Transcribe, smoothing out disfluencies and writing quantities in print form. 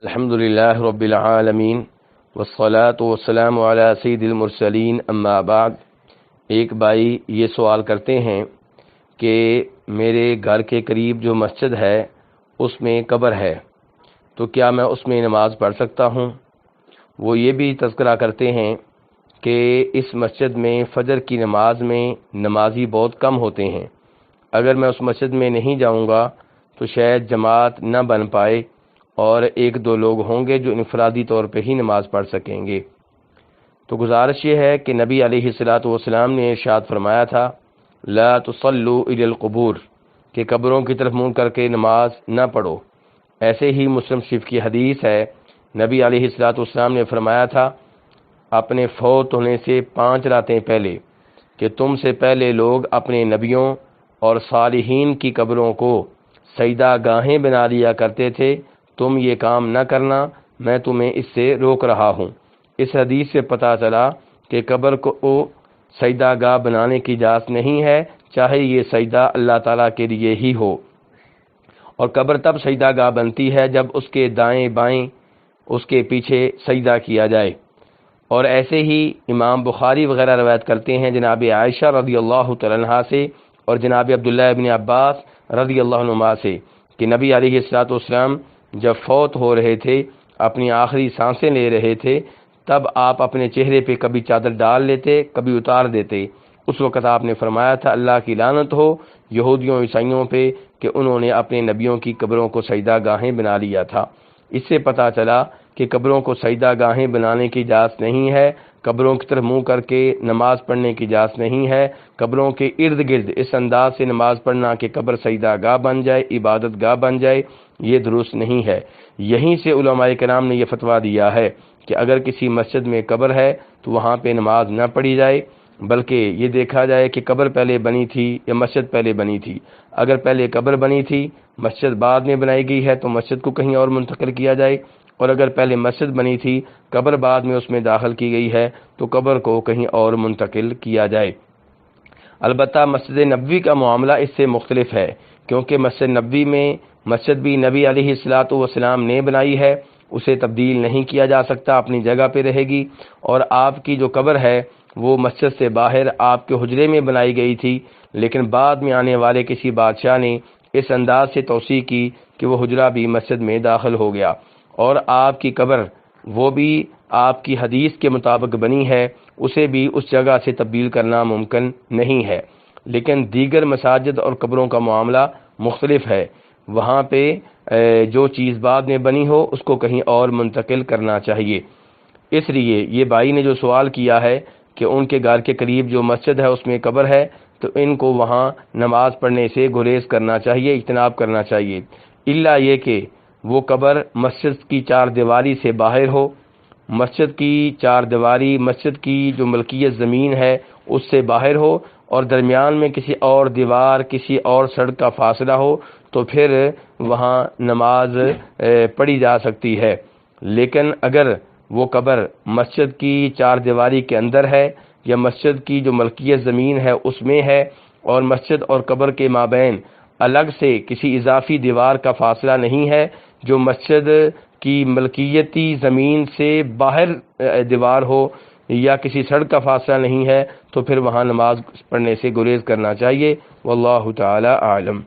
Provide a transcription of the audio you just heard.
الحمدللہ رب العالمین والصلاة والسلام علی سید المرسلین اما بعد۔ ایک بھائی یہ سوال کرتے ہیں کہ میرے گھر کے قریب جو مسجد ہے اس میں قبر ہے، تو کیا میں اس میں نماز پڑھ سکتا ہوں؟ وہ یہ بھی تذکرہ کرتے ہیں کہ اس مسجد میں فجر کی نماز میں نمازی بہت کم ہوتے ہیں، اگر میں اس مسجد میں نہیں جاؤں گا تو شاید جماعت نہ بن پائے اور ایک دو لوگ ہوں گے جو انفرادی طور پہ ہی نماز پڑھ سکیں گے۔ تو گزارش یہ ہے کہ نبی علیہ الصلوۃ والسلام نے ارشاد فرمایا تھا لا تصلوا الی القبور، کہ قبروں کی طرف منہ کر کے نماز نہ پڑھو۔ ایسے ہی مسلم شریف کی حدیث ہے، نبی علیہ الصلوۃ والسلام نے فرمایا تھا اپنے فوت ہونے سے 5 راتیں پہلے کہ تم سے پہلے لوگ اپنے نبیوں اور صالحین کی قبروں کو سجدہ گاہیں بنا لیا کرتے تھے، تم یہ کام نہ کرنا، میں تمہیں اس سے روک رہا ہوں۔ اس حدیث سے پتہ چلا کہ قبر کو سجدہ گاہ بنانے کی اجازت نہیں ہے، چاہے یہ سجدہ اللہ تعالیٰ کے لیے ہی ہو، اور قبر تب سجدہ گاہ بنتی ہے جب اس کے دائیں بائیں اس کے پیچھے سجدہ کیا جائے۔ اور ایسے ہی امام بخاری وغیرہ روایت کرتے ہیں جناب عائشہ رضی اللہ تعالیٰ عنہا سے اور جناب عبداللہ ابن عباس رضی اللہ عنہما سے کہ نبی علیہ الصلوۃ والسلام جب فوت ہو رہے تھے، اپنی آخری سانسیں لے رہے تھے، تب آپ اپنے چہرے پہ کبھی چادر ڈال لیتے، کبھی اتار دیتے۔ اس وقت آپ نے فرمایا تھا اللہ کی لعنت ہو یہودیوں عیسائیوں پہ کہ انہوں نے اپنے نبیوں کی قبروں کو سجدہ گاہیں بنا لیا تھا۔ اس سے پتہ چلا کہ قبروں کو سجدہ گاہیں بنانے کی اجازت نہیں ہے، قبروں کی طرف منہ کر کے نماز پڑھنے کی اجازت نہیں ہے، قبروں کے ارد گرد اس انداز سے نماز پڑھنا کہ قبر سجدہ گاہ بن جائے، عبادت گاہ بن جائے، یہ درست نہیں ہے۔ یہیں سے علماء کرام نے یہ فتویٰ دیا ہے کہ اگر کسی مسجد میں قبر ہے تو وہاں پہ نماز نہ پڑھی جائے، بلکہ یہ دیکھا جائے کہ قبر پہلے بنی تھی یا مسجد پہلے بنی تھی۔ اگر پہلے قبر بنی تھی، مسجد بعد میں بنائی گئی ہے تو مسجد کو کہیں اور منتقل کیا جائے، اور اگر پہلے مسجد بنی تھی، قبر بعد میں اس میں داخل کی گئی ہے تو قبر کو کہیں اور منتقل کیا جائے۔ البتہ مسجد نبوی کا معاملہ اس سے مختلف ہے، کیونکہ مسجد نبوی میں مسجد بھی نبی علیہ الصلوۃ والسلام نے بنائی ہے، اسے تبدیل نہیں کیا جا سکتا، اپنی جگہ پہ رہے گی، اور آپ کی جو قبر ہے وہ مسجد سے باہر آپ کے حجرے میں بنائی گئی تھی، لیکن بعد میں آنے والے کسی بادشاہ نے اس انداز سے توسیع کی کہ وہ حجرہ بھی مسجد میں داخل ہو گیا، اور آپ کی قبر وہ بھی آپ کی حدیث کے مطابق بنی ہے، اسے بھی اس جگہ سے تبدیل کرنا ممکن نہیں ہے۔ لیکن دیگر مساجد اور قبروں کا معاملہ مختلف ہے، وہاں پہ جو چیز بعد میں بنی ہو اس کو کہیں اور منتقل کرنا چاہیے۔ اس لیے یہ بھائی نے جو سوال کیا ہے کہ ان کے گھر کے قریب جو مسجد ہے اس میں قبر ہے، تو ان کو وہاں نماز پڑھنے سے گریز کرنا چاہیے، اجتناب کرنا چاہیے، الا یہ کہ وہ قبر مسجد کی 4 دیواری سے باہر ہو، مسجد کی 4 دیواری مسجد کی جو ملکیت زمین ہے اس سے باہر ہو، اور درمیان میں کسی اور دیوار کسی اور سڑک کا فاصلہ ہو، تو پھر وہاں نماز پڑھی جا سکتی ہے۔ لیکن اگر وہ قبر مسجد کی 4 دیواری کے اندر ہے یا مسجد کی جو ملکیت زمین ہے اس میں ہے، اور مسجد اور قبر کے مابین الگ سے کسی اضافی دیوار کا فاصلہ نہیں ہے، جو مسجد کی ملکیتی زمین سے باہر دیوار ہو یا کسی سڑک کا فاصلہ نہیں ہے، تو پھر وہاں نماز پڑھنے سے گریز کرنا چاہیے۔ واللہ تعالی اعلم۔